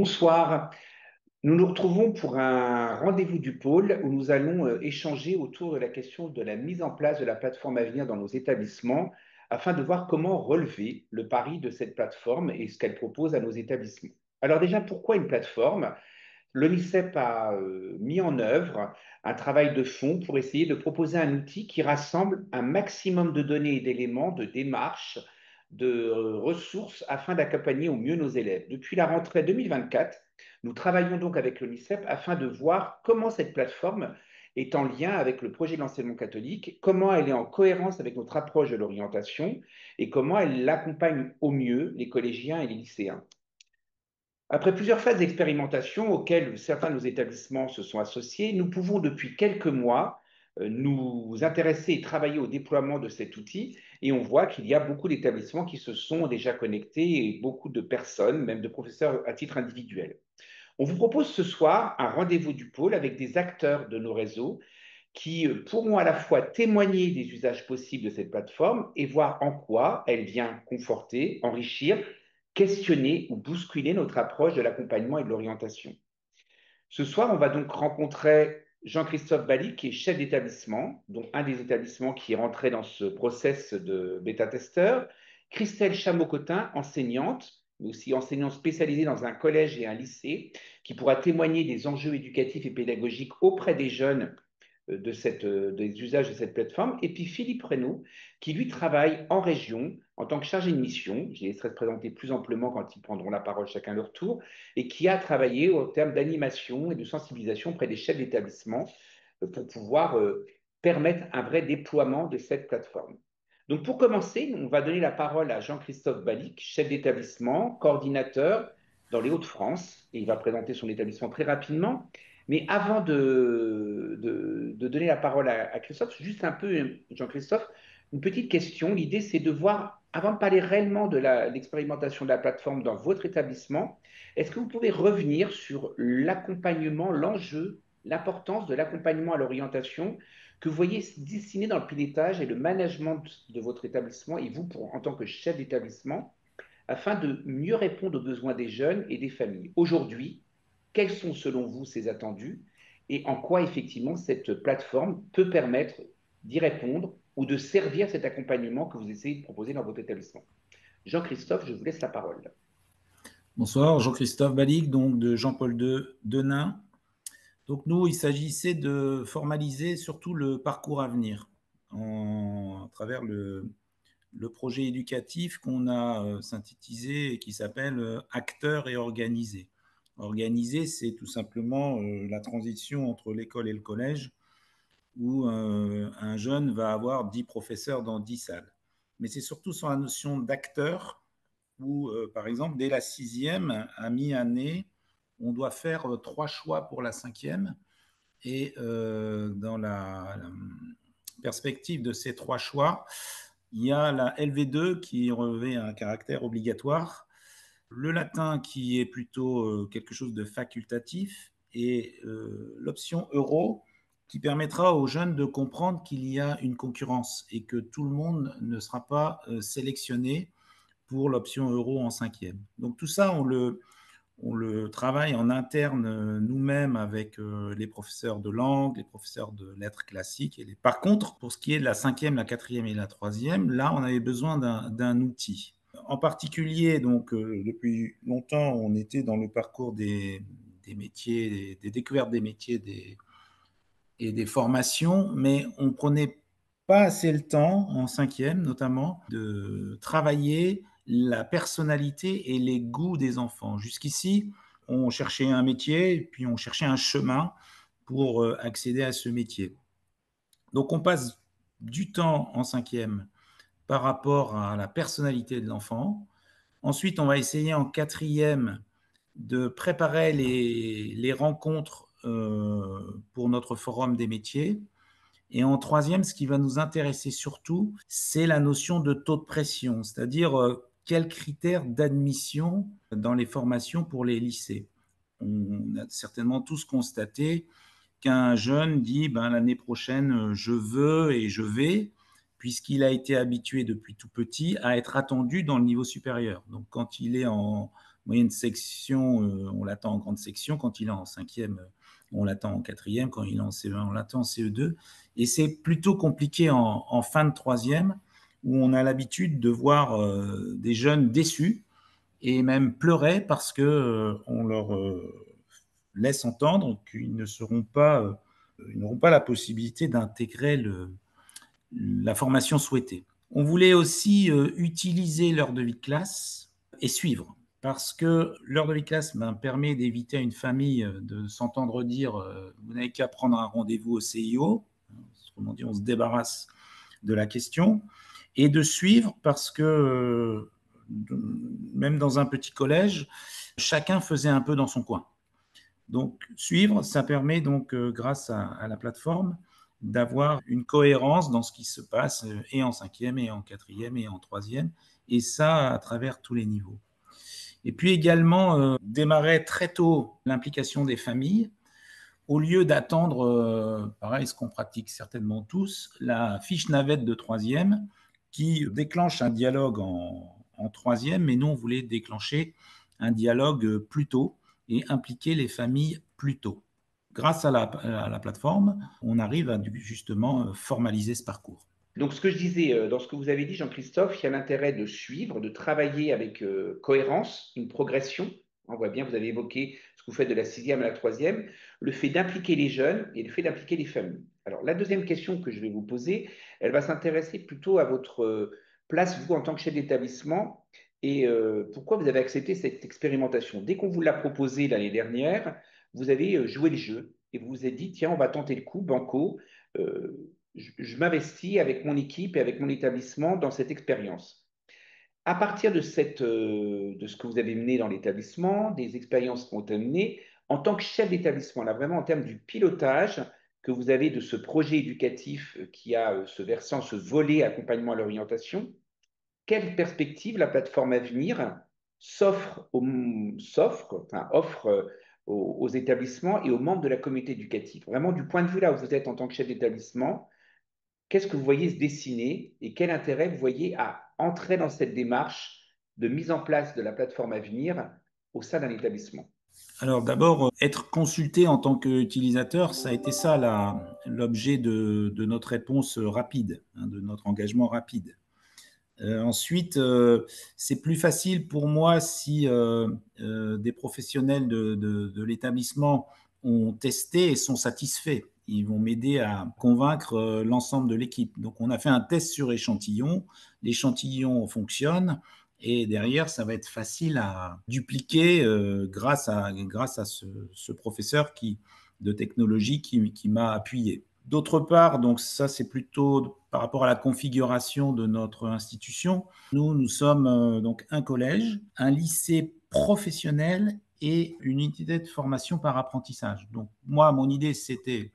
Bonsoir. Nous nous retrouvons pour un rendez-vous du pôle où nous allons échanger autour de la question de la mise en place de la plateforme à venir dans nos établissements afin de voir comment relever le pari de cette plateforme et ce qu'elle propose à nos établissements. Alors déjà, pourquoi une plateforme? L'ONICEP a mis en œuvre un travail de fond pour essayer de proposer un outil qui rassemble un maximum de données et d'éléments, de démarches, de ressources afin d'accompagner au mieux nos élèves. Depuis la rentrée 2024, nous travaillons donc avec l'ONICEP afin de voir comment cette plateforme est en lien avec le projet de l'enseignement catholique, comment elle est en cohérence avec notre approche de l'orientation et comment elle accompagne au mieux les collégiens et les lycéens. Après plusieurs phases d'expérimentation auxquelles certains de nos établissements se sont associés, nous pouvons depuis quelques mois nous intéresser et travailler au déploiement de cet outil et on voit qu'il y a beaucoup d'établissements qui se sont déjà connectés et beaucoup de personnes, même de professeurs à titre individuel. On vous propose ce soir un rendez-vous du pôle avec des acteurs de nos réseaux qui pourront à la fois témoigner des usages possibles de cette plateforme et voir en quoi elle vient conforter, enrichir, questionner ou bousculer notre approche de l'accompagnement et de l'orientation. Ce soir, on va donc rencontrer Jean-Christophe Bally, qui est chef d'établissement, dont un des établissements qui est rentré dans ce process de bêta-testeur, Christelle Chameau-Cotin, enseignante, mais aussi enseignante spécialisée dans un collège et un lycée, qui pourra témoigner des enjeux éducatifs et pédagogiques auprès des jeunes des usages de cette plateforme. Et puis Philippe Reynaud, qui lui travaille en région en tant que chargé de mission, je les laisserai se présenter plus amplement quand ils prendront la parole chacun leur tour, et qui a travaillé au terme d'animation et de sensibilisation auprès des chefs d'établissement pour pouvoir permettre un vrai déploiement de cette plateforme. Donc pour commencer, on va donner la parole à Jean-Christophe Balic, chef d'établissement, coordinateur dans les Hauts-de-France, et il va présenter son établissement très rapidement. Mais avant de donner la parole à Christophe, juste un peu, Jean-Christophe, une petite question. L'idée, c'est de voir, avant de parler réellement de l'expérimentation de la plateforme dans votre établissement, est-ce que vous pouvez revenir sur l'accompagnement, l'enjeu, l'importance de l'accompagnement à l'orientation que vous voyez dessiner dans le pilotage et le management de votre établissement et vous, en tant que chef d'établissement, afin de mieux répondre aux besoins des jeunes et des familles. Aujourd'hui, quels sont selon vous ces attendus et en quoi effectivement cette plateforme peut permettre d'y répondre ou de servir cet accompagnement que vous essayez de proposer dans votre établissement? Jean-Christophe, je vous laisse la parole. Bonsoir, Jean-Christophe Balic, donc de Jean-Paul II Denain. Donc nous, il s'agissait de formaliser surtout le parcours à venir à travers le projet éducatif qu'on a synthétisé et qui s'appelle Acteurs et organisés. Organiser, c'est tout simplement la transition entre l'école et le collège où un jeune va avoir 10 professeurs dans 10 salles. Mais c'est surtout sur la notion d'acteur où, par exemple, dès la sixième, à mi-année, on doit faire 3 choix pour la cinquième. Et dans la perspective de ces 3 choix, il y a la LV2 qui revêt un caractère obligatoire, le latin qui est plutôt quelque chose de facultatif, et l'option euro qui permettra aux jeunes de comprendre qu'il y a une concurrence et que tout le monde ne sera pas sélectionné pour l'option euro en cinquième. Donc tout ça, on le travaille en interne nous-mêmes avec les professeurs de langue, les professeurs de lettres classiques. Par contre, pour ce qui est de la cinquième, la quatrième et la troisième, là, on avait besoin d'un outil. En particulier, donc, depuis longtemps, on était dans le parcours des métiers, des découvertes des métiers et des formations, mais on prenait pas assez le temps, en cinquième notamment, de travailler la personnalité et les goûts des enfants. Jusqu'ici, on cherchait un métier, puis on cherchait un chemin pour accéder à ce métier. Donc on passe du temps en cinquième par rapport à la personnalité de l'enfant. Ensuite, on va essayer en quatrième de préparer les rencontres pour notre forum des métiers. Et en troisième, ce qui va nous intéresser surtout, c'est la notion de taux de pression, c'est-à-dire quels critères d'admission dans les formations pour les lycées. On a certainement tous constaté qu'un jeune dit l'année prochaine, je veux et je vais, puisqu'il a été habitué depuis tout petit à être attendu dans le niveau supérieur. Donc quand il est en moyenne section, on l'attend en grande section. Quand il est en cinquième, on l'attend en quatrième. Quand il est en CE1, on l'attend en CE2. Et c'est plutôt compliqué en fin de troisième, où on a l'habitude de voir des jeunes déçus et même pleurer parce que on leur laisse entendre qu'ils ne seront pas, ils n'auront pas la possibilité d'intégrer la formation souhaitée. On voulait aussi utiliser l'heure de vie de classe et suivre, parce que l'heure de vie de classe permet d'éviter à une famille de s'entendre dire vous n'avez qu'à prendre un rendez-vous au CIO, autrement dit on se débarrasse de la question, et de suivre parce que même dans un petit collège, chacun faisait un peu dans son coin. Donc, suivre, ça permet donc, grâce à la plateforme, d'avoir une cohérence dans ce qui se passe et en cinquième, et en quatrième, et en troisième, et ça à travers tous les niveaux. Et puis également, démarrer très tôt l'implication des familles, au lieu d'attendre, pareil, ce qu'on pratique certainement tous, la fiche navette de troisième, qui déclenche un dialogue en troisième, mais nous, on voulait déclencher un dialogue plus tôt et impliquer les familles plus tôt. Grâce à la plateforme, on arrive à justement formaliser ce parcours. Donc, ce que je disais, dans ce que vous avez dit, Jean-Christophe, il y a l'intérêt de suivre, de travailler avec cohérence, une progression. On voit bien, vous avez évoqué ce que vous faites de la sixième à la troisième, le fait d'impliquer les jeunes et le fait d'impliquer les familles. Alors, la deuxième question que je vais vous poser, elle va s'intéresser plutôt à votre place, vous, en tant que chef d'établissement, et pourquoi vous avez accepté cette expérimentation. Dès qu'on vous l'a proposé l'année dernière, vous avez joué le jeu et vous vous êtes dit, tiens, on va tenter le coup, banco. Je m'investis avec mon équipe et avec mon établissement dans cette expérience. À partir de ce que vous avez mené dans l'établissement, des expériences qui ont été menées, en tant que chef d'établissement, là vraiment en termes du pilotage que vous avez de ce projet éducatif qui a ce versant, ce volet accompagnement à l'orientation, quelle perspective la plateforme Avenir offre aux établissements et aux membres de la communauté éducative. Vraiment du point de vue là où vous êtes en tant que chef d'établissement, qu'est-ce que vous voyez se dessiner et quel intérêt vous voyez à entrer dans cette démarche de mise en place de la plateforme Avenir au sein d'un établissement? Alors d'abord, être consulté en tant qu'utilisateur, ça a été ça l'objet de notre réponse rapide, hein, de notre engagement rapide. Ensuite, c'est plus facile pour moi si des professionnels de l'établissement ont testé et sont satisfaits. Ils vont m'aider à convaincre l'ensemble de l'équipe. Donc, on a fait un test sur échantillon. L'échantillon fonctionne. Et derrière, ça va être facile à dupliquer grâce à ce professeur de technologie qui m'a appuyé. D'autre part, donc ça c'est plutôt par rapport à la configuration de notre institution. Nous sommes donc un collège, un lycée professionnel et une unité de formation par apprentissage. Donc moi, mon idée, c'était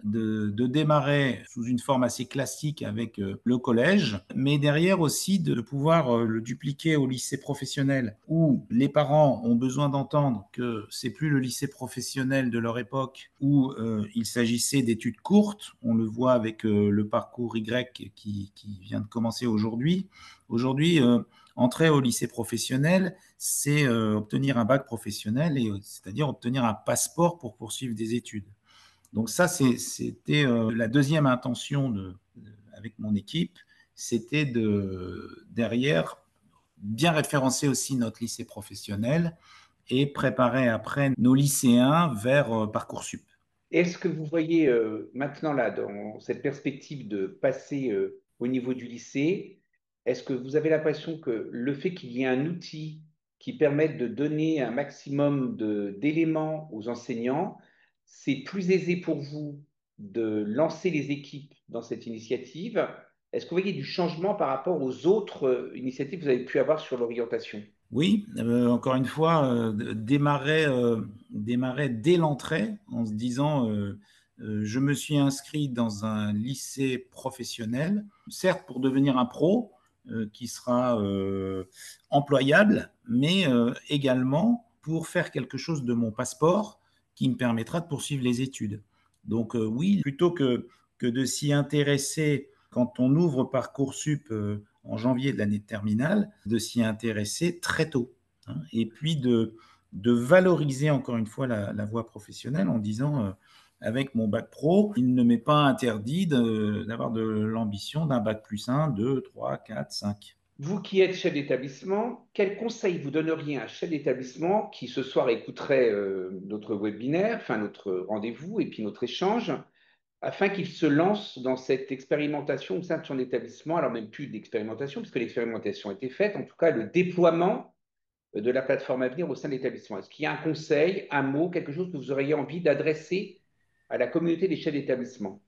de démarrer sous une forme assez classique avec le collège, mais derrière aussi de pouvoir le dupliquer au lycée professionnel où les parents ont besoin d'entendre que c'est plus le lycée professionnel de leur époque où il s'agissait d'études courtes. On le voit avec le parcours Y qui vient de commencer aujourd'hui. Aujourd'hui, entrer au lycée professionnel, c'est obtenir un bac professionnel, c'est-à-dire obtenir un passeport pour poursuivre des études. Donc ça, c'était la deuxième intention avec mon équipe, c'était derrière bien référencer aussi notre lycée professionnel et préparer après nos lycéens vers Parcoursup. Est-ce que vous voyez maintenant là, dans cette perspective de passer au niveau du lycée, est-ce que vous avez l'impression que le fait qu'il y ait un outil qui permette de donner un maximum d'éléments aux enseignants, c'est plus aisé pour vous de lancer les équipes dans cette initiative? Est-ce que vous voyez du changement par rapport aux autres initiatives que vous avez pu avoir sur l'orientation? Oui, encore une fois, démarrer dès l'entrée en se disant je me suis inscrit dans un lycée professionnel, certes pour devenir un pro qui sera employable, mais également pour faire quelque chose de mon passeport qui me permettra de poursuivre les études. Donc oui, plutôt que de s'y intéresser quand on ouvre Parcoursup en janvier de l'année de terminale, de s'y intéresser très tôt. hein, et puis de valoriser encore une fois la voie professionnelle en disant, avec mon bac pro, il ne m'est pas interdit d'avoir de l'ambition d'un bac plus 1, 2, 3, 4, 5. Vous qui êtes chef d'établissement, quel conseil vous donneriez à un chef d'établissement qui ce soir écouterait notre webinaire, enfin notre rendez-vous et puis notre échange, afin qu'il se lance dans cette expérimentation au sein de son établissement, alors même plus d'expérimentation, puisque l'expérimentation a été faite, en tout cas le déploiement de la plateforme à venir au sein de l'établissement. Est-ce qu'il y a un conseil, un mot, quelque chose que vous auriez envie d'adresser à la communauté des chefs d'établissement?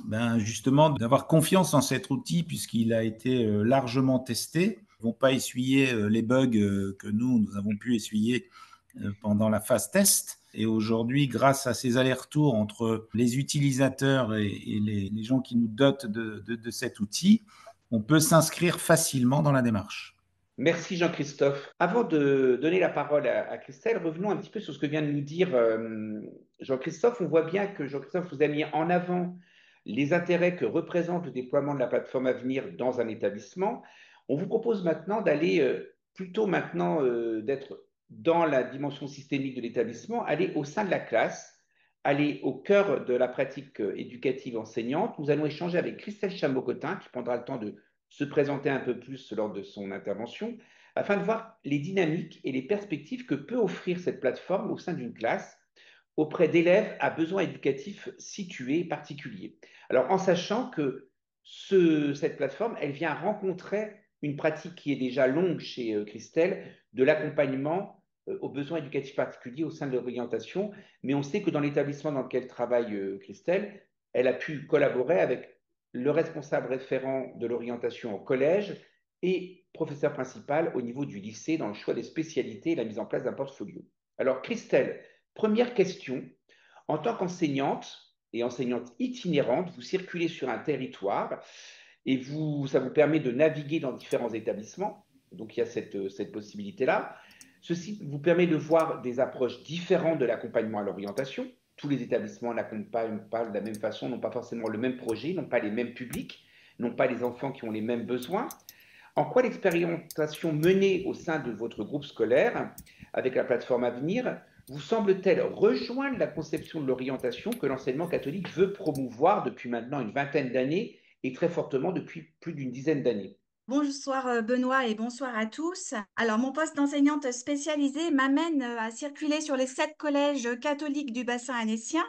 Ben justement, d'avoir confiance en cet outil puisqu'il a été largement testé. Ils ne vont pas essuyer les bugs que nous avons pu essuyer pendant la phase test. Et aujourd'hui, grâce à ces allers-retours entre les utilisateurs et les gens qui nous dotent de cet outil, on peut s'inscrire facilement dans la démarche. Merci Jean-Christophe. Avant de donner la parole à Christelle, revenons un petit peu sur ce que vient de nous dire Jean-Christophe. On voit bien que Jean-Christophe vous a mis en avant les intérêts que représente le déploiement de la plateforme à venir dans un établissement. On vous propose maintenant d'aller plutôt maintenant d'être dans la dimension systémique de l'établissement, aller au sein de la classe, aller au cœur de la pratique éducative enseignante. Nous allons échanger avec Christelle Chameau-Cotin qui prendra le temps de se présenter un peu plus lors de son intervention, afin de voir les dynamiques et les perspectives que peut offrir cette plateforme au sein d'une classe auprès d'élèves à besoins éducatifs situés et particuliers. Alors, en sachant que cette plateforme, elle vient rencontrer une pratique qui est déjà longue chez Christelle, de l'accompagnement aux besoins éducatifs particuliers au sein de l'orientation, mais on sait que dans l'établissement dans lequel travaille Christelle, elle a pu collaborer avec le responsable référent de l'orientation au collège et professeur principal au niveau du lycée dans le choix des spécialités et la mise en place d'un portfolio. Alors, Christelle, première question. En tant qu'enseignante et enseignante itinérante, vous circulez sur un territoire et ça vous permet de naviguer dans différents établissements. Donc, il y a cette possibilité-là. Ceci vous permet de voir des approches différentes de l'accompagnement à l'orientation. Tous les établissements n'accompagnent pas de la même façon, n'ont pas forcément le même projet, n'ont pas les mêmes publics, n'ont pas les enfants qui ont les mêmes besoins. En quoi l'expérimentation menée au sein de votre groupe scolaire avec la plateforme Avenir vous semble-t-elle rejoindre la conception de l'orientation que l'enseignement catholique veut promouvoir depuis maintenant une vingtaine d'années et très fortement depuis plus d'une dizaine d'années? Bonsoir Benoît et bonsoir à tous. Alors mon poste d'enseignante spécialisée m'amène à circuler sur les 7 collèges catholiques du bassin annécien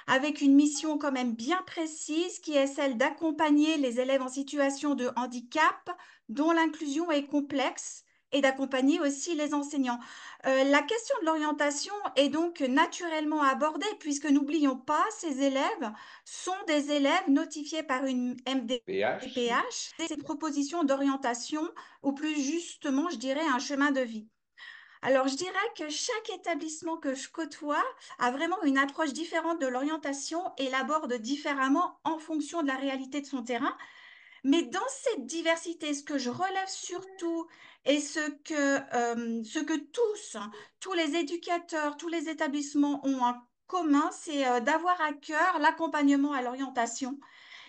avec une mission quand même bien précise qui est celle d'accompagner les élèves en situation de handicap dont l'inclusion est complexe et d'accompagner aussi les enseignants. La question de l'orientation est donc naturellement abordée puisque n'oublions pas, ces élèves sont des élèves notifiés par une PH. MDPH, des propositions d'orientation ou plus justement, je dirais, un chemin de vie. Alors, je dirais que chaque établissement que je côtoie a vraiment une approche différente de l'orientation et l'aborde différemment en fonction de la réalité de son terrain. Mais dans cette diversité, ce que je relève surtout et ce que tous les éducateurs, tous les établissements ont en commun, c'est d'avoir à cœur l'accompagnement à l'orientation.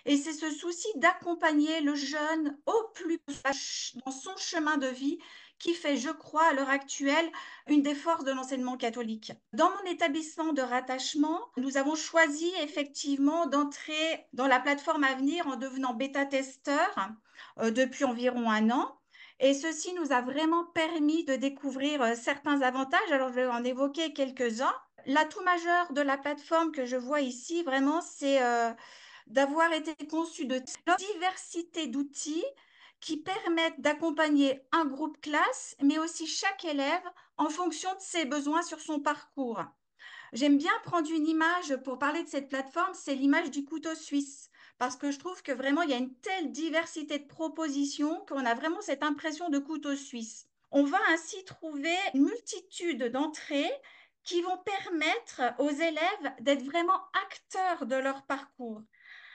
Et c'est ce souci d'accompagner le jeune au plus proche dans son chemin de vie qui fait, je crois, à l'heure actuelle, une des forces de l'enseignement catholique. Dans mon établissement de rattachement, nous avons choisi effectivement d'entrer dans la plateforme Avenir en devenant bêta-testeur depuis environ un an. Et ceci nous a vraiment permis de découvrir certains avantages. Alors, je vais en évoquer quelques-uns. L'atout majeur de la plateforme que je vois ici, vraiment, c'est d'avoir été conçu de diversité d'outils qui permettent d'accompagner un groupe classe, mais aussi chaque élève en fonction de ses besoins sur son parcours. J'aime bien prendre une image pour parler de cette plateforme, c'est l'image du couteau suisse, parce que je trouve que vraiment il y a une telle diversité de propositions qu'on a vraiment cette impression de couteau suisse. On va ainsi trouver une multitude d'entrées qui vont permettre aux élèves d'être vraiment acteurs de leur parcours.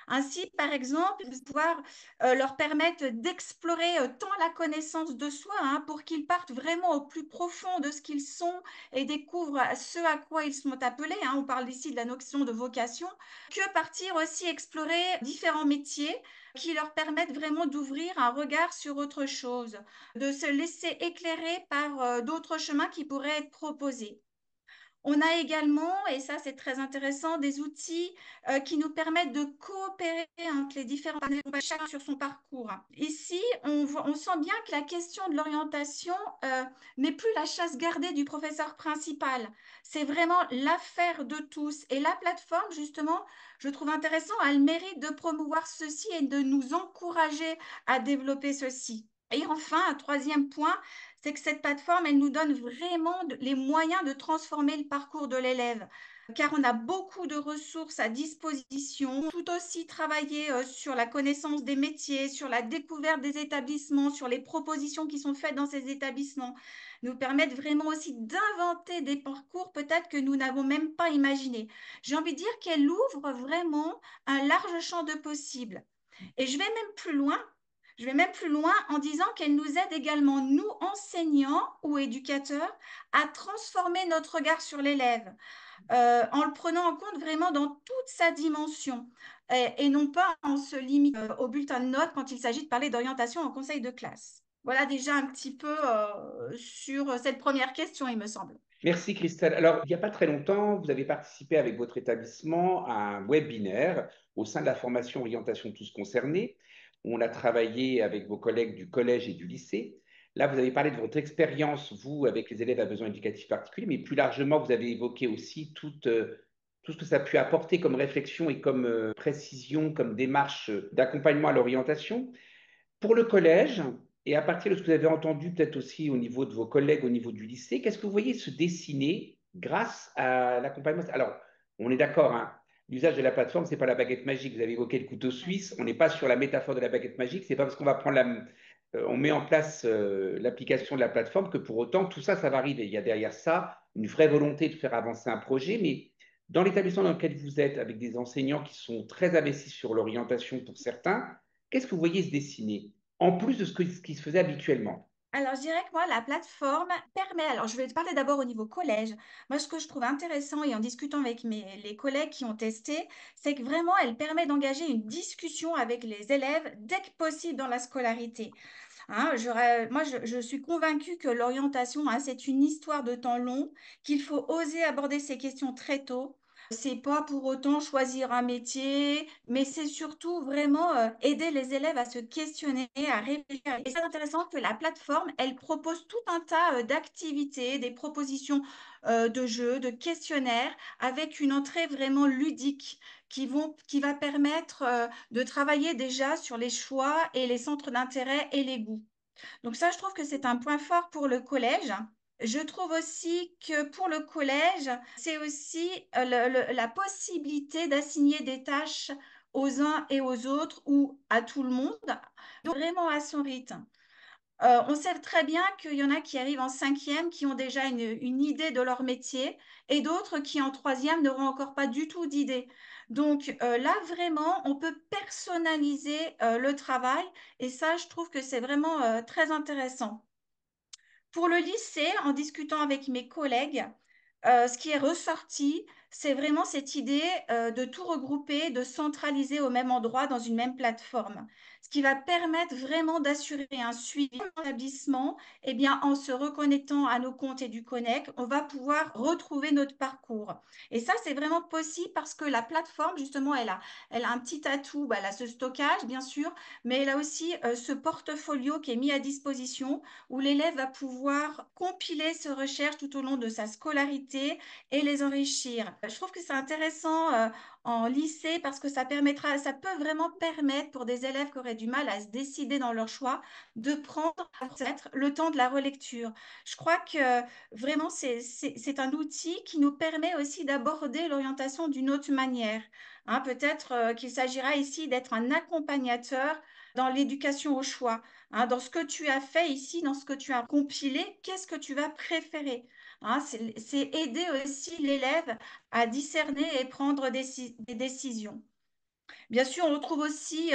Ainsi, par exemple, pouvoir leur permettre d'explorer tant la connaissance de soi, hein, pour qu'ils partent vraiment au plus profond de ce qu'ils sont et découvrent ce à quoi ils sont appelés, hein. On parle ici de la notion de vocation, que partir aussi explorer différents métiers qui leur permettent vraiment d'ouvrir un regard sur autre chose, de se laisser éclairer par d'autres chemins qui pourraient être proposés. On a également, et ça c'est très intéressant, des outils qui nous permettent de coopérer entre les différents partenaires, chacun sur son parcours. Ici, on sent bien que la question de l'orientation n'est plus la chasse gardée du professeur principal. C'est vraiment l'affaire de tous. Et la plateforme, justement, je trouve intéressant, a le mérite de promouvoir ceci et de nous encourager à développer ceci. Et enfin, un troisième point, c'est que cette plateforme, elle nous donne vraiment les moyens de transformer le parcours de l'élève, car on a beaucoup de ressources à disposition, tout aussi travailler sur la connaissance des métiers, sur la découverte des établissements, sur les propositions qui sont faites dans ces établissements, nous permettent vraiment aussi d'inventer des parcours peut-être que nous n'avons même pas imaginés. J'ai envie de dire qu'elle ouvre vraiment un large champ de possibles. Et je vais même plus loin. Je vais même plus loin en disant qu'elle nous aide également, nous, enseignants ou éducateurs, à transformer notre regard sur l'élève, en le prenant en compte vraiment dans toute sa dimension, et non pas en se limitant au bulletin de notes quand il s'agit de parler d'orientation en conseil de classe. Voilà déjà un petit peu sur cette première question, il me semble. Merci Christelle. Alors, il n'y a pas très longtemps, vous avez participé avec votre établissement à un webinaire au sein de la formation Orientation Tous Concernés. On a travaillé avec vos collègues du collège et du lycée. Là, vous avez parlé de votre expérience, vous, avec les élèves à besoins éducatifs particuliers, mais plus largement, vous avez évoqué aussi tout ce que ça a pu apporter comme réflexion et comme précision, comme démarche d'accompagnement à l'orientation. Pour le collège, et à partir de ce que vous avez entendu peut-être aussi au niveau de vos collègues, au niveau du lycée, qu'est-ce que vous voyez se dessiner grâce à l'accompagnement? Alors, on est d'accord, hein, l'usage de la plateforme, c'est pas la baguette magique. Vous avez évoqué le couteau suisse. On n'est pas sur la métaphore de la baguette magique. C'est pas parce qu'on va prendre on met en place l'application de la plateforme que pour autant tout ça, ça va arriver. Il y a derrière ça une vraie volonté de faire avancer un projet, mais dans l'établissement dans lequel vous êtes, avec des enseignants qui sont très investis sur l'orientation pour certains, qu'est-ce que vous voyez se dessiner? En plus de ce qui se faisait habituellement. Alors, je dirais que moi, la plateforme permet, alors je vais te parler d'abord au niveau collège. Moi, ce que je trouve intéressant et en discutant avec les collègues qui ont testé, c'est que vraiment, elle permet d'engager une discussion avec les élèves dès que possible dans la scolarité. Hein, moi, je suis convaincue que l'orientation, hein, c'est une histoire de temps long, qu'il faut oser aborder ces questions très tôt. C'est pas pour autant choisir un métier, mais c'est surtout vraiment aider les élèves à se questionner, à réfléchir. Et c'est intéressant que la plateforme, elle propose tout un tas d'activités, des propositions de jeux, de questionnaires, avec une entrée vraiment ludique qui va permettre de travailler déjà sur les choix et les centres d'intérêt et les goûts. Donc ça, je trouve que c'est un point fort pour le collège. Je trouve aussi que pour le collège, c'est aussi la possibilité d'assigner des tâches aux uns et aux autres ou à tout le monde, donc vraiment à son rythme. On sait très bien qu'il y en a qui arrivent en cinquième, qui ont déjà une idée de leur métier, et d'autres qui en troisième n'auront encore pas du tout d'idée. Donc là, vraiment, on peut personnaliser le travail, et ça, je trouve que c'est vraiment très intéressant. Pour le lycée, en discutant avec mes collègues, ce qui est ressorti, c'est vraiment cette idée de tout regrouper, de centraliser au même endroit dans une même plateforme, ce qui va permettre vraiment d'assurer un suivi de l'établissement. Eh bien, en se reconnectant à nos comptes EduConnect, on va pouvoir retrouver notre parcours. Et ça, c'est vraiment possible parce que la plateforme, justement, elle a un petit atout, bah, elle a ce stockage, bien sûr, mais elle a aussi ce portfolio qui est mis à disposition où l'élève va pouvoir compiler ses recherches tout au long de sa scolarité et les enrichir. Je trouve que c'est intéressant en lycée parce que ça peut vraiment permettre pour des élèves qui auraient du mal à se décider dans leur choix de prendre peut-être le temps de la relecture. Je crois que vraiment c'est un outil qui nous permet aussi d'aborder l'orientation d'une autre manière. Hein, peut-être qu'il s'agira ici d'être un accompagnateur dans l'éducation au choix. Hein, dans ce que tu as fait ici, dans ce que tu as compilé, qu'est-ce que tu vas préférer? Hein, c'est aider aussi l'élève à discerner et prendre des décisions. Bien sûr, on retrouve aussi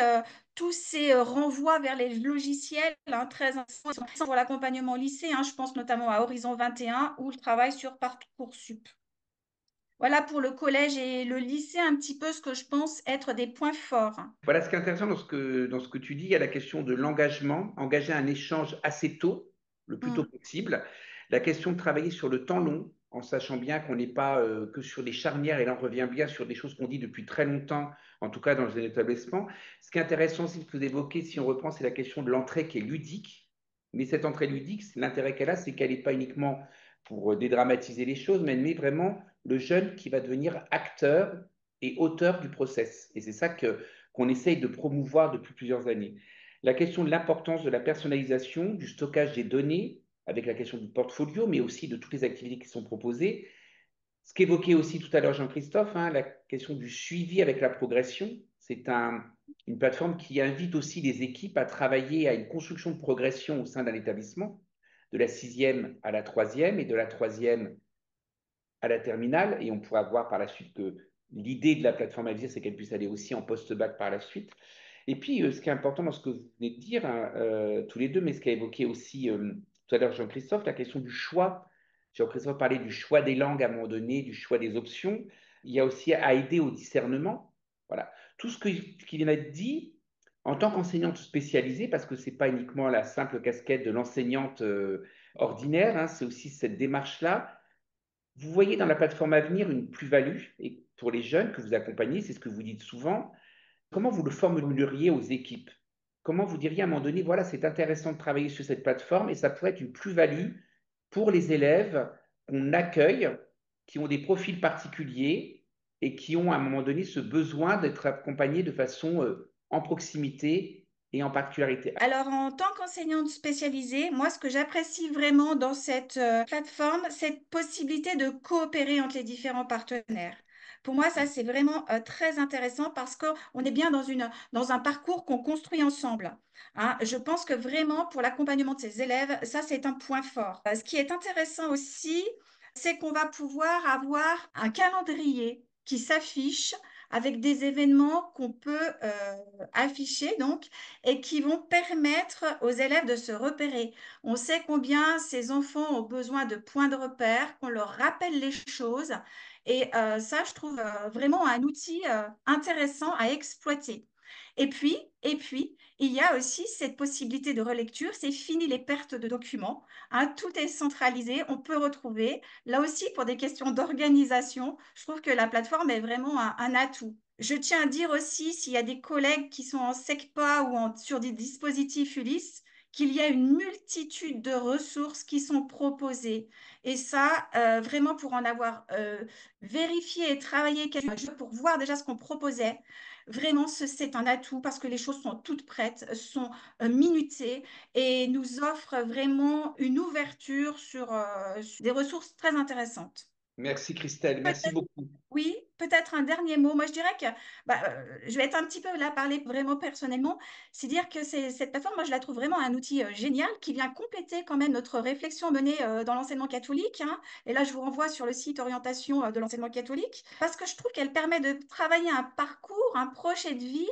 tous ces renvois vers les logiciels, hein, très intéressants pour l'accompagnement au lycée, hein. Je pense notamment à Horizon 21 ou le travail sur Parcoursup. Voilà pour le collège et le lycée, un petit peu ce que je pense être des points forts. Voilà, ce qui est intéressant dans ce que tu dis, il y a la question de l'engagement, engager un échange assez tôt, le plus tôt Mm. possible. La question de travailler sur le temps long, en sachant bien qu'on n'est pas que sur des charnières, et là on revient bien sur des choses qu'on dit depuis très longtemps, en tout cas dans un établissement. Ce qui est intéressant aussi que vous évoquez, si on reprend, c'est la question de l'entrée qui est ludique. Mais cette entrée ludique, l'intérêt qu'elle a, c'est qu'elle n'est pas uniquement pour dédramatiser les choses, mais elle met vraiment le jeune qui va devenir acteur et auteur du process. Et c'est ça qu'on essaye de promouvoir depuis plusieurs années. La question de l'importance de la personnalisation, du stockage des données, avec la question du portfolio, mais aussi de toutes les activités qui sont proposées. Ce qu'évoquait aussi tout à l'heure Jean-Christophe, hein, la question du suivi avec la progression, une plateforme qui invite aussi les équipes à travailler à une construction de progression au sein d'un établissement, de la sixième à la troisième et de la troisième à la terminale. Et on pourra voir par la suite que l'idée de la plateforme Avir, c'est qu'elle puisse aller aussi en post-bac par la suite. Et puis, ce qui est important dans ce que vous venez de dire, hein, tous les deux, mais ce qu'a évoqué aussi tout à l'heure Jean-Christophe, la question du choix. Jean-Christophe parlait du choix des langues à un moment donné, du choix des options. Il y a aussi à aider au discernement. Voilà. Tout ce qui vient d'être dit, en tant qu'enseignante spécialisée, parce que ce n'est pas uniquement la simple casquette de l'enseignante ordinaire, hein, c'est aussi cette démarche-là. Vous voyez dans la plateforme Avenir une plus-value et pour les jeunes que vous accompagnez, c'est ce que vous dites souvent. Comment vous le formuleriez aux équipes? Comment vous diriez à un moment donné, voilà, c'est intéressant de travailler sur cette plateforme et ça pourrait être une plus-value pour les élèves qu'on accueille, qui ont des profils particuliers et qui ont à un moment donné ce besoin d'être accompagnés de façon en proximité et en particularité. Alors, en tant qu'enseignante spécialisée, moi, ce que j'apprécie vraiment dans cette plateforme, c'est cette possibilité de coopérer entre les différents partenaires. Pour moi, ça, c'est vraiment très intéressant parce qu'on est bien dans un parcours qu'on construit ensemble, hein. Je pense que vraiment, pour l'accompagnement de ces élèves, ça, c'est un point fort. Ce qui est intéressant aussi, c'est qu'on va pouvoir avoir un calendrier qui s'affiche avec des événements qu'on peut afficher, donc, et qui vont permettre aux élèves de se repérer. On sait combien ces enfants ont besoin de points de repère, qu'on leur rappelle les choses. Et ça, je trouve vraiment un outil intéressant à exploiter. Et puis, il y a aussi cette possibilité de relecture. C'est fini les pertes de documents, hein. Tout est centralisé. On peut retrouver. Là aussi, pour des questions d'organisation, je trouve que la plateforme est vraiment un atout. Je tiens à dire aussi, s'il y a des collègues qui sont en SECPA ou sur des dispositifs Ulysse, qu'il y a une multitude de ressources qui sont proposées. Et ça, vraiment pour en avoir vérifié et travaillé pour voir déjà ce qu'on proposait, vraiment, c'est un atout parce que les choses sont toutes prêtes, sont minutées et nous offrent vraiment une ouverture sur des ressources très intéressantes. Merci Christelle, merci beaucoup. Oui, peut-être un dernier mot. Moi, je dirais que je vais être un petit peu là, parler vraiment personnellement. C'est dire que cette plateforme, moi, je la trouve vraiment un outil génial qui vient compléter quand même notre réflexion menée dans l'enseignement catholique, hein. Et là, je vous renvoie sur le site orientation de l'enseignement catholique parce que je trouve qu'elle permet de travailler un parcours, un projet de vie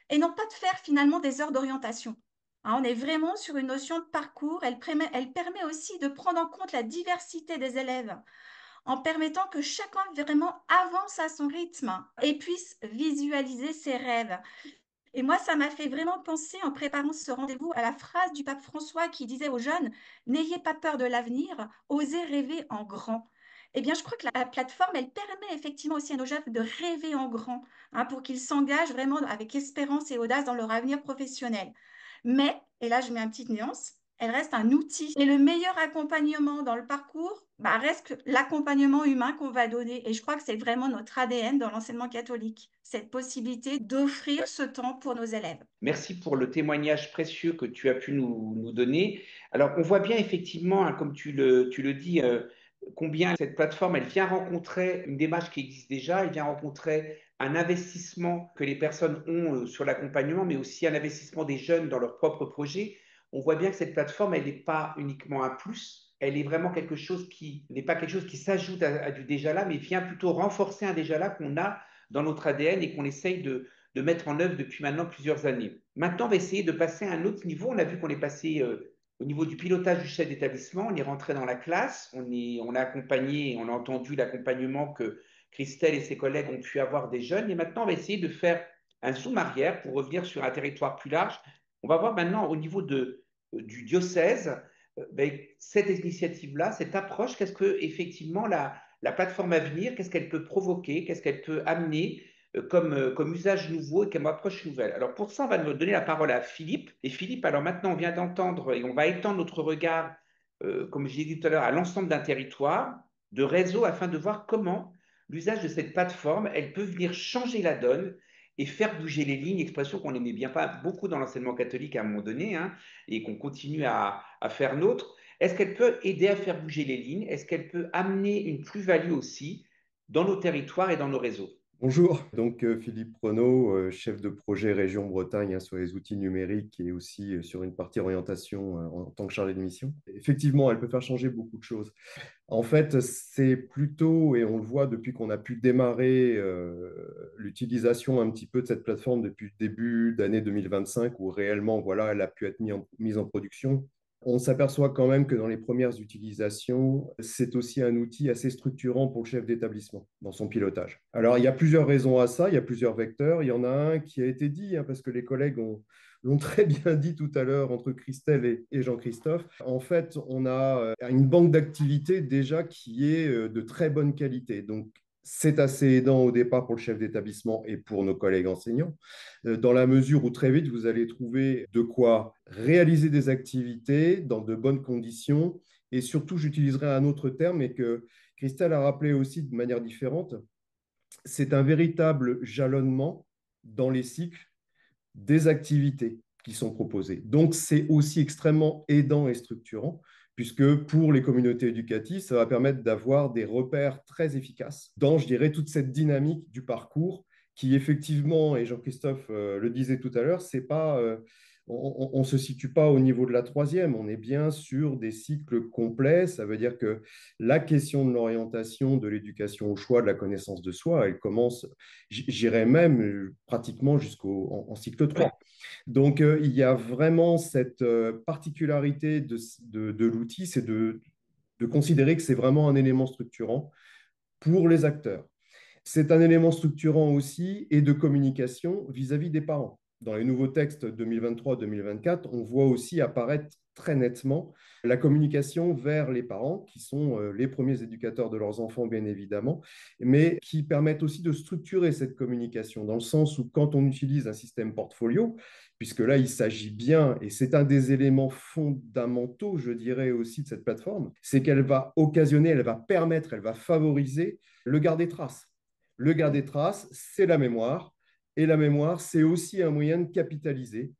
et non pas de faire finalement des heures d'orientation, hein. On est vraiment sur une notion de parcours. Elle permet aussi de prendre en compte la diversité des élèves en permettant que chacun vraiment avance à son rythme et puisse visualiser ses rêves. Et moi, ça m'a fait vraiment penser en préparant ce rendez-vous à la phrase du pape François qui disait aux jeunes, n'ayez pas peur de l'avenir, osez rêver en grand. Eh bien, je crois que la plateforme, elle permet effectivement aussi à nos jeunes de rêver en grand, hein, pour qu'ils s'engagent vraiment avec espérance et audace dans leur avenir professionnel. Mais, et là je mets une petite nuance, elle reste un outil. Et le meilleur accompagnement dans le parcours, reste l'accompagnement humain qu'on va donner. Et je crois que c'est vraiment notre ADN dans l'enseignement catholique, cette possibilité d'offrir ce temps pour nos élèves. Merci pour le témoignage précieux que tu as pu nous donner. Alors, on voit bien effectivement, hein, comme tu le dis, combien cette plateforme, elle vient rencontrer une démarche qui existe déjà, elle vient rencontrer un investissement que les personnes ont sur l'accompagnement, mais aussi un investissement des jeunes dans leur propre projet. On voit bien que cette plateforme, elle n'est pas uniquement un plus, elle est vraiment quelque chose qui n'est pas quelque chose qui s'ajoute à du déjà là, mais vient plutôt renforcer un déjà là qu'on a dans notre ADN et qu'on essaye de mettre en œuvre depuis maintenant plusieurs années. Maintenant, on va essayer de passer à un autre niveau. On a vu qu'on est passé au niveau du pilotage du chef d'établissement. On est rentré dans la classe, on a accompagné, on a entendu l'accompagnement que Christelle et ses collègues ont pu avoir des jeunes. Et maintenant, on va essayer de faire un zoom arrière pour revenir sur un territoire plus large. On va voir maintenant au niveau du diocèse ben, cette initiative-là, cette approche, qu'est-ce que effectivement la plateforme à venir, qu'est-ce qu'elle peut provoquer, qu'est-ce qu'elle peut amener comme usage nouveau et comme approche nouvelle. Alors pour ça, on va nous donner la parole à Philippe. Et Philippe, alors maintenant, on vient d'entendre et on va étendre notre regard, comme j'ai dit tout à l'heure, à l'ensemble d'un territoire de réseau afin de voir comment l'usage de cette plateforme, elle peut venir changer la donne et faire bouger les lignes, expression qu'on n'aimait bien pas beaucoup dans l'enseignement catholique à un moment donné, hein, et qu'on continue à faire nôtre. Est-ce qu'elle peut aider à faire bouger les lignes? Est-ce qu'elle peut amener une plus-value aussi dans nos territoires et dans nos réseaux? Bonjour, donc Philippe Renaud, chef de projet Région Bretagne sur les outils numériques et aussi sur une partie orientation en tant que chargé de mission. Effectivement, elle peut faire changer beaucoup de choses. En fait, c'est plutôt, et on le voit depuis qu'on a pu démarrer l'utilisation un petit peu de cette plateforme depuis le début d'année 2025, où réellement, voilà, elle a pu être mise en production. On s'aperçoit quand même que dans les premières utilisations, c'est aussi un outil assez structurant pour le chef d'établissement dans son pilotage. Alors, il y a plusieurs raisons à ça, il y a plusieurs vecteurs. Il y en a un qui a été dit, hein, parce que les collègues l'ont très bien dit tout à l'heure entre Christelle et Jean-Christophe. En fait, on a une banque d'activités déjà qui est de très bonne qualité. Donc, c'est assez aidant au départ pour le chef d'établissement et pour nos collègues enseignants, dans la mesure où très vite, vous allez trouver de quoi réaliser des activités dans de bonnes conditions. Et surtout, j'utiliserai un autre terme et que Christelle a rappelé aussi de manière différente, c'est un véritable jalonnement dans les cycles des activités qui sont proposées. Donc, c'est aussi extrêmement aidant et structurant, puisque pour les communautés éducatives, ça va permettre d'avoir des repères très efficaces dans, je dirais, toute cette dynamique du parcours qui, effectivement, et Jean-Christophe le disait tout à l'heure, c'est pas, on ne se situe pas au niveau de la troisième, on est bien sur des cycles complets. Ça veut dire que la question de l'orientation, de l'éducation au choix, de la connaissance de soi, elle commence, j'irais même pratiquement jusqu'en cycle 3. Donc, il y a vraiment cette particularité de l'outil, c'est de considérer que c'est vraiment un élément structurant pour les acteurs. C'est un élément structurant aussi et de communication vis-à-vis des parents. Dans les nouveaux textes 2023-2024, on voit aussi apparaître très nettement la communication vers les parents, qui sont les premiers éducateurs de leurs enfants, bien évidemment, mais qui permettent aussi de structurer cette communication, dans le sens où quand on utilise un système portfolio, puisque là, il s'agit bien, et c'est un des éléments fondamentaux, je dirais aussi, de cette plateforme, c'est qu'elle va occasionner, elle va permettre, elle va favoriser le garder traces. Le garder traces, c'est la mémoire. Et la mémoire, c'est aussi un moyen de capitaliser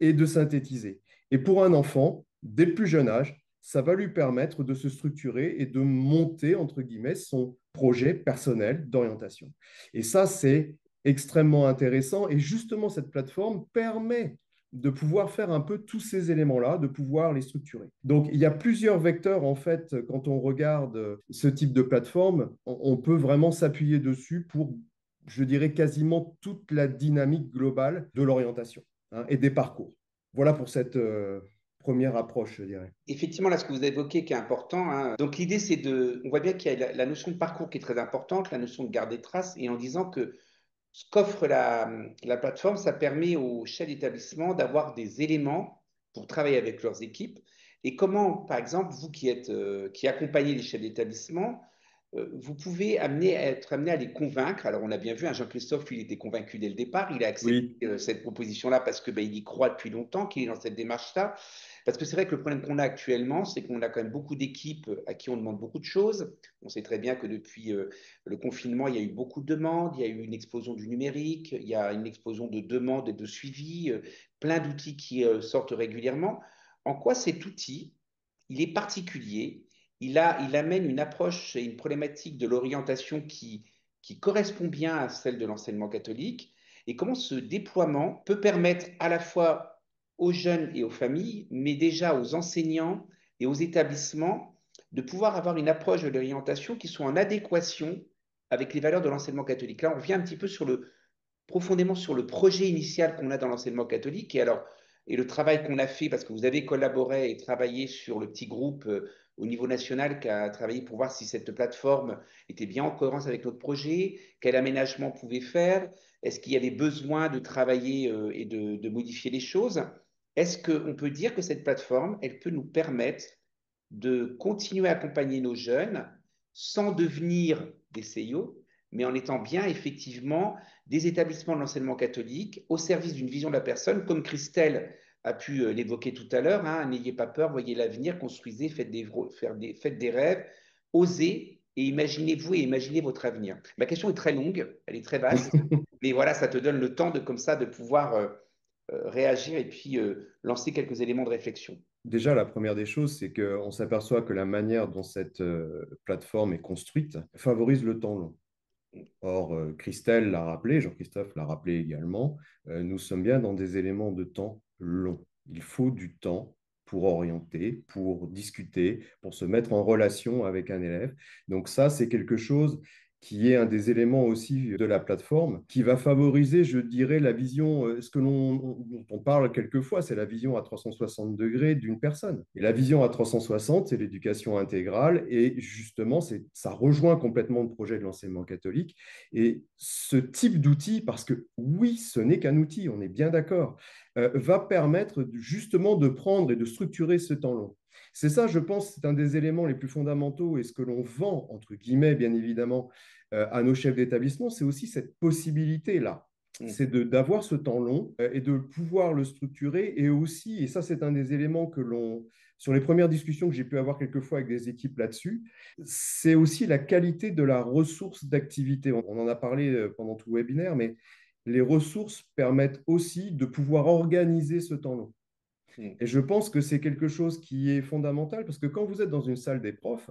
et de synthétiser. Et pour un enfant, dès le plus jeune âge, ça va lui permettre de se structurer et de monter, entre guillemets, son projet personnel d'orientation. Et ça, c'est extrêmement intéressant. Et justement, cette plateforme permet de pouvoir faire un peu tous ces éléments-là, de pouvoir les structurer. Donc, il y a plusieurs vecteurs, en fait, quand on regarde ce type de plateforme, on peut vraiment s'appuyer dessus pour, je dirais, quasiment toute la dynamique globale de l'orientation, hein, et des parcours. Voilà pour cette première approche, je dirais. Effectivement, là, ce que vous évoquez qui est important, hein, donc l'idée, c'est on voit bien qu'il y a la notion de parcours qui est très importante, la notion de garder trace, et en disant que ce qu'offre la plateforme, ça permet aux chefs d'établissement d'avoir des éléments pour travailler avec leurs équipes. Et comment, par exemple, vous qui accompagnez les chefs d'établissement, vous pouvez être amené à les convaincre. Alors, on a bien vu, hein, Jean-Christophe, il était convaincu dès le départ. Il a accepté Oui. cette proposition-là parce que, ben, il y croit depuis longtemps, qu'il est dans cette démarche-là. Parce que c'est vrai que le problème qu'on a actuellement, c'est qu'on a quand même beaucoup d'équipes à qui on demande beaucoup de choses. On sait très bien que depuis le confinement, il y a eu beaucoup de demandes, il y a eu une explosion du numérique, il y a une explosion de demandes et de suivi, plein d'outils qui sortent régulièrement. En quoi cet outil, il est particulier? Il amène une approche et une problématique de l'orientation qui correspond bien à celle de l'enseignement catholique, et comment ce déploiement peut permettre à la fois aux jeunes et aux familles, mais déjà aux enseignants et aux établissements, de pouvoir avoir une approche de l'orientation qui soit en adéquation avec les valeurs de l'enseignement catholique. Là, on revient un petit peu sur profondément sur le projet initial qu'on a dans l'enseignement catholique et le travail qu'on a fait, parce que vous avez collaboré et travaillé sur le petit groupe au niveau national qui a travaillé pour voir si cette plateforme était bien en cohérence avec notre projet, quel aménagement on pouvait faire, est-ce qu'il y avait besoin de travailler et de modifier les choses. Est-ce qu'on peut dire que cette plateforme, elle peut nous permettre de continuer à accompagner nos jeunes sans devenir des CIO, mais en étant bien effectivement des établissements de l'enseignement catholique au service d'une vision de la personne, comme Christelle a pu l'évoquer tout à l'heure, hein, n'ayez pas peur, voyez l'avenir, construisez, faites des rêves, osez et imaginez-vous et imaginez votre avenir. Ma question est très longue, elle est très vaste, mais voilà, ça te donne le temps de comme ça de pouvoir réagir et puis lancer quelques éléments de réflexion. Déjà, la première des choses, c'est qu'on s'aperçoit que la manière dont cette plateforme est construite favorise le temps long. Or, Christelle l'a rappelé, Jean-Christophe l'a rappelé également, nous sommes bien dans des éléments de temps long. Il faut du temps pour orienter, pour discuter, pour se mettre en relation avec un élève. Donc ça, c'est quelque chose qui est un des éléments aussi de la plateforme, qui va favoriser, je dirais, la vision, ce que dont on parle quelquefois, c'est la vision à 360 degrés d'une personne. Et la vision à 360, c'est l'éducation intégrale, et justement, ça rejoint complètement le projet de l'enseignement catholique. Et ce type d'outil, parce que oui, ce n'est qu'un outil, on est bien d'accord, va permettre justement de prendre et de structurer ce temps long. C'est ça, je pense, c'est un des éléments les plus fondamentaux et ce que l'on vend, entre guillemets, bien évidemment, à nos chefs d'établissement, c'est aussi cette possibilité-là. C'est d'avoir ce temps long et de pouvoir le structurer. Et aussi, et ça c'est un des éléments que sur les premières discussions que j'ai pu avoir quelquefois avec des équipes là-dessus, c'est aussi la qualité de la ressource d'activité. On en a parlé pendant tout le webinaire, mais les ressources permettent aussi de pouvoir organiser ce temps long. Et je pense que c'est quelque chose qui est fondamental parce que quand vous êtes dans une salle des profs,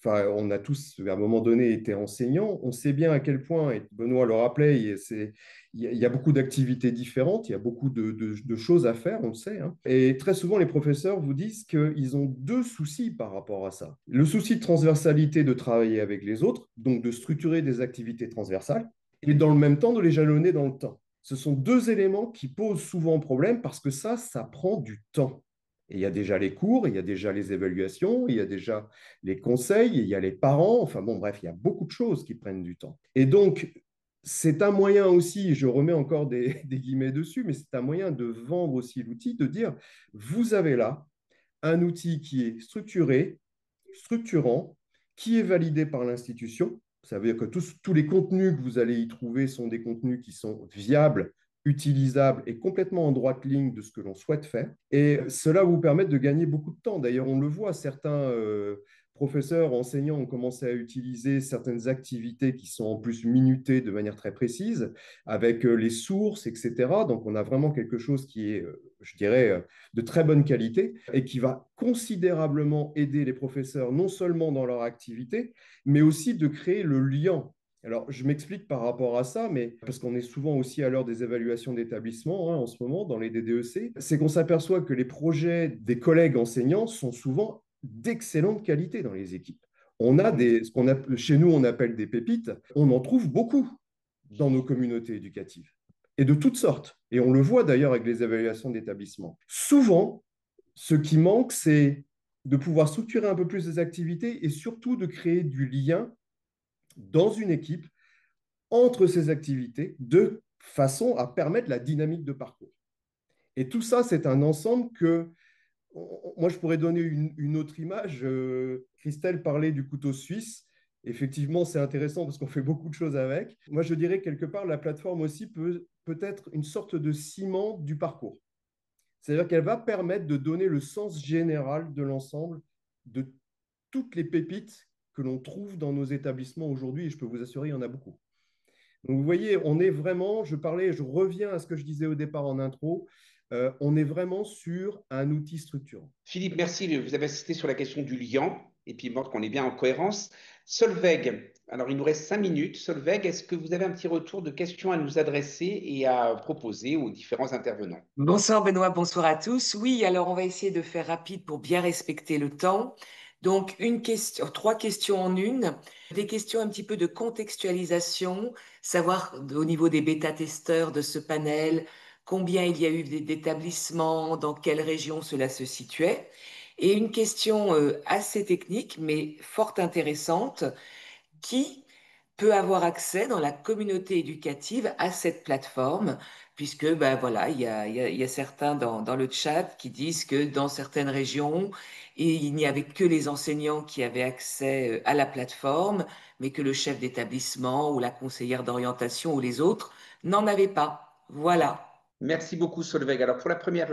enfin, on a tous, à un moment donné, été enseignants, on sait bien à quel point, et Benoît le rappelait, il y a beaucoup d'activités différentes, il y a beaucoup de choses à faire, on le sait. Hein. Et très souvent, les professeurs vous disent qu'ils ont deux soucis par rapport à ça. Le souci de transversalité, de travailler avec les autres, donc de structurer des activités transversales, et dans le même temps, de les jalonner dans le temps. Ce sont deux éléments qui posent souvent problème parce que ça prend du temps. Et il y a déjà les cours, il y a déjà les évaluations, il y a déjà les conseils, il y a les parents. Enfin bon, bref, il y a beaucoup de choses qui prennent du temps. Et donc, c'est un moyen aussi, je remets encore des guillemets dessus, mais c'est un moyen de vendre aussi l'outil, de dire, vous avez là un outil qui est structuré, structurant, qui est validé par l'institution. Ça veut dire que tous les contenus que vous allez y trouver sont des contenus qui sont viables, utilisables et complètement en droite ligne de ce que l'on souhaite faire. Et cela vous permet de gagner beaucoup de temps. D'ailleurs, on le voit, certains professeurs, enseignants ont commencé à utiliser certaines activités qui sont en plus minutées de manière très précise, avec les sources, etc. Donc, on a vraiment quelque chose qui est, je dirais, de très bonne qualité et qui va considérablement aider les professeurs, non seulement dans leur activité, mais aussi de créer le lien. Alors, je m'explique par rapport à ça, mais parce qu'on est souvent aussi à l'heure des évaluations d'établissement en ce moment, dans les DDEC, c'est qu'on s'aperçoit que les projets des collègues enseignants sont souvent d'excellente qualité dans les équipes. On a chez nous, on appelle des pépites, on en trouve beaucoup dans nos communautés éducatives, et de toutes sortes. Et on le voit d'ailleurs avec les évaluations d'établissement. Souvent, ce qui manque, c'est de pouvoir structurer un peu plus les activités et surtout de créer du lien dans une équipe entre ces activités de façon à permettre la dynamique de parcours. Et tout ça, c'est un ensemble que, moi, je pourrais donner une autre image. Christelle parlait du couteau suisse. Effectivement, c'est intéressant parce qu'on fait beaucoup de choses avec. Moi, je dirais quelque part, la plateforme aussi peut être une sorte de ciment du parcours. C'est-à-dire qu'elle va permettre de donner le sens général de l'ensemble de toutes les pépites que l'on trouve dans nos établissements aujourd'hui, et je peux vous assurer, il y en a beaucoup. Donc, vous voyez, on est vraiment, je reviens à ce que je disais au départ en intro, on est vraiment sur un outil structurant. Philippe, merci. Vous avez insisté sur la question du lien et puis montre qu'on est bien en cohérence. Solveig, alors il nous reste 5 minutes. Solveig, est-ce que vous avez un petit retour de questions à nous adresser et à proposer aux différents intervenants? Bonsoir Benoît, bonsoir à tous. Oui, alors on va essayer de faire rapide pour bien respecter le temps. Donc, trois questions en une. Des questions un petit peu de contextualisation, savoir au niveau des bêta-testeurs de ce panel, combien il y a eu d'établissements, dans quelle région cela se situait. Et une question assez technique, mais fort intéressante, qui peut avoir accès dans la communauté éducative à cette plateforme, puisque ben voilà, il y a certains dans le chat qui disent que dans certaines régions, il n'y avait que les enseignants qui avaient accès à la plateforme, mais que le chef d'établissement ou la conseillère d'orientation ou les autres n'en avaient pas. Voilà. Merci beaucoup, Solveig. Alors, pour la première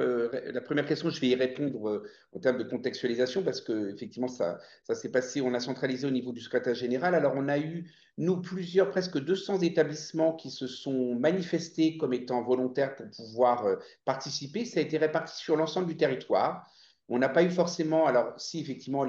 question, je vais y répondre en termes de contextualisation parce que effectivement, ça s'est passé, on a centralisé au niveau du secrétaire général. Alors, on a eu, nous, presque 200 établissements qui se sont manifestés comme étant volontaires pour pouvoir participer. Ça a été réparti sur l'ensemble du territoire. On n'a pas eu forcément, alors, si effectivement,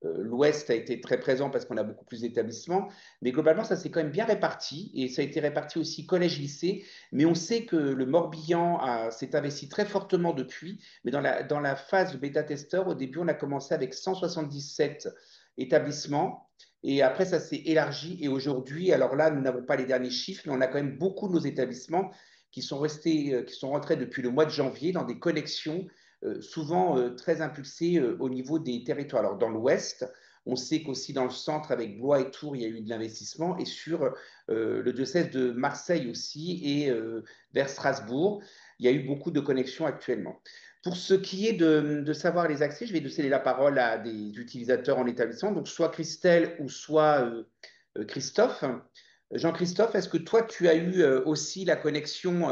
l'Ouest a été très présent parce qu'on a beaucoup plus d'établissements, mais globalement, ça s'est quand même bien réparti et ça a été réparti aussi collège-lycée. Mais on sait que le Morbihan s'est investi très fortement depuis. Mais dans la phase bêta-testeur, au début, on a commencé avec 177 établissements. Et après, ça s'est élargi. Et aujourd'hui, alors là, nous n'avons pas les derniers chiffres, mais on a quand même beaucoup de nos établissements qui sont rentrés depuis le mois de janvier dans des connexions souvent très impulsées au niveau des territoires. Alors, dans l'Ouest, on sait qu'aussi dans le centre, avec Blois et Tours, il y a eu de l'investissement. Et sur le diocèse de Marseille aussi et vers Strasbourg, il y a eu beaucoup de connexions actuellement. Pour ce qui est de savoir les accès, je vais donner la parole à des utilisateurs en établissement, donc soit Christelle ou soit Christophe. Jean-Christophe, est-ce que toi, tu as eu aussi la connexion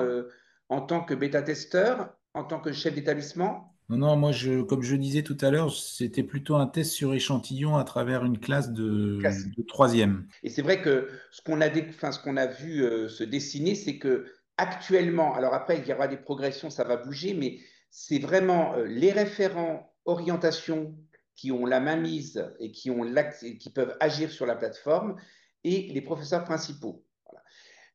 en tant que bêta-testeur, en tant que chef d'établissement? Non, non, moi, comme je disais tout à l'heure, c'était plutôt un test sur échantillon à travers une classe de troisième. Et c'est vrai que ce qu'on a vu se dessiner, c'est que actuellement, alors après, il y aura des progressions, ça va bouger, mais c'est vraiment les référents orientation qui ont la main mise et et qui peuvent agir sur la plateforme et les professeurs principaux. Voilà.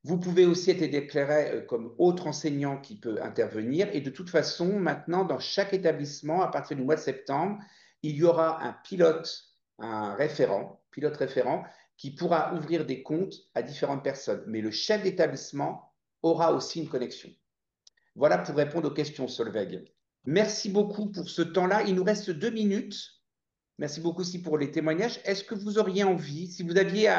Vous pouvez aussi être déclaré comme autre enseignant qui peut intervenir. Et de toute façon, maintenant, dans chaque établissement, à partir du mois de septembre, il y aura pilote référent, qui pourra ouvrir des comptes à différentes personnes. Mais le chef d'établissement aura aussi une connexion. Voilà pour répondre aux questions, Solveig. Merci beaucoup pour ce temps-là. Il nous reste 2 minutes. Merci beaucoup aussi pour les témoignages. Est-ce que vous auriez envie, si vous aviez,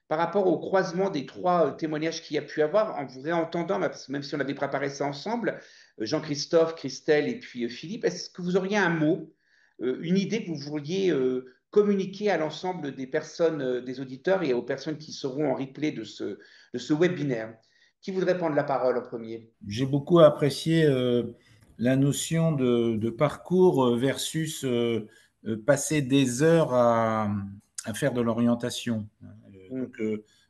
par rapport au croisement des trois témoignages qu'il y a pu avoir, en vous réentendant, parce que même si on avait préparé ça ensemble, Jean-Christophe, Christelle et puis Philippe, est-ce que vous auriez un mot, une idée que vous vouliez communiquer à l'ensemble des personnes, des auditeurs et aux personnes qui seront en replay de ce webinaire? Qui voudrait prendre la parole en premier? J'ai beaucoup apprécié la notion de parcours versus passer des heures à faire de l'orientation. Donc,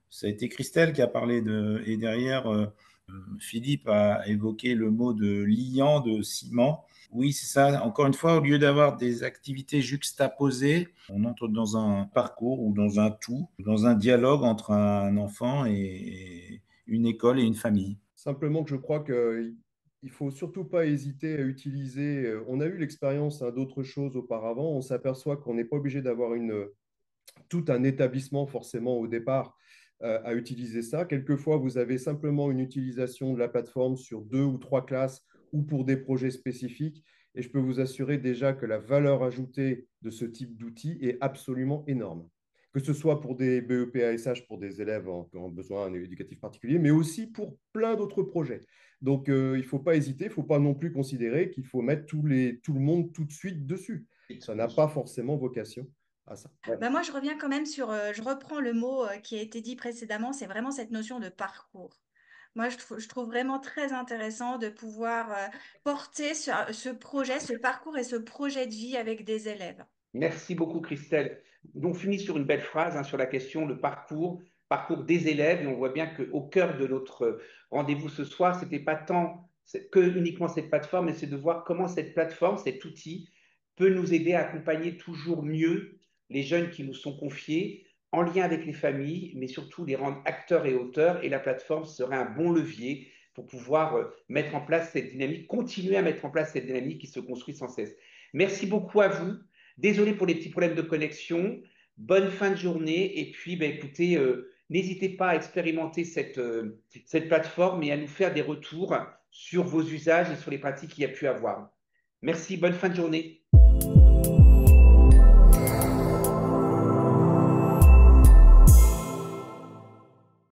ça a été Christelle qui a parlé et derrière, Philippe a évoqué le mot de liant, de ciment. Oui, c'est ça. Encore une fois, au lieu d'avoir des activités juxtaposées, on entre dans un parcours ou dans un tout, dans un dialogue entre un enfant et une école et une famille. Simplement que je crois qu'il ne faut surtout pas hésiter à utiliser. On a eu l'expérience d'autres choses auparavant. On s'aperçoit qu'on n'est pas obligé d'avoir tout un établissement forcément au départ à utiliser ça. Quelquefois, vous avez simplement une utilisation de la plateforme sur 2 ou 3 classes ou pour des projets spécifiques. Et je peux vous assurer déjà que la valeur ajoutée de ce type d'outil est absolument énorme. Que ce soit pour des BEP-ASH, pour des élèves qui ont besoin éducatif particulier, mais aussi pour plein d'autres projets. Donc, il ne faut pas hésiter, il ne faut pas non plus considérer qu'il faut mettre tout le monde tout de suite dessus. Ça n'a pas forcément vocation à ça. Ben moi, je reviens quand même je reprends le mot qui a été dit précédemment, c'est vraiment cette notion de parcours. Moi, je trouve vraiment très intéressant de pouvoir porter ce projet, ce parcours et ce projet de vie avec des élèves. Merci beaucoup, Christelle. On finit sur une belle phrase sur la question, le parcours des élèves. Et on voit bien qu'au cœur de notre rendez-vous ce soir, c'était pas tant que uniquement cette plateforme, mais c'est de voir comment cette plateforme, cet outil, peut nous aider à accompagner toujours mieux les jeunes qui nous sont confiés, en lien avec les familles, mais surtout les rendre acteurs et auteurs. Et la plateforme serait un bon levier pour pouvoir mettre en place cette dynamique, continuer à mettre en place cette dynamique qui se construit sans cesse. Merci beaucoup à vous. Désolé pour les petits problèmes de connexion. Bonne fin de journée. Et puis, ben, écoutez, n'hésitez pas à expérimenter cette plateforme et à nous faire des retours sur vos usages et sur les pratiques qu'il y a pu avoir. Merci, bonne fin de journée.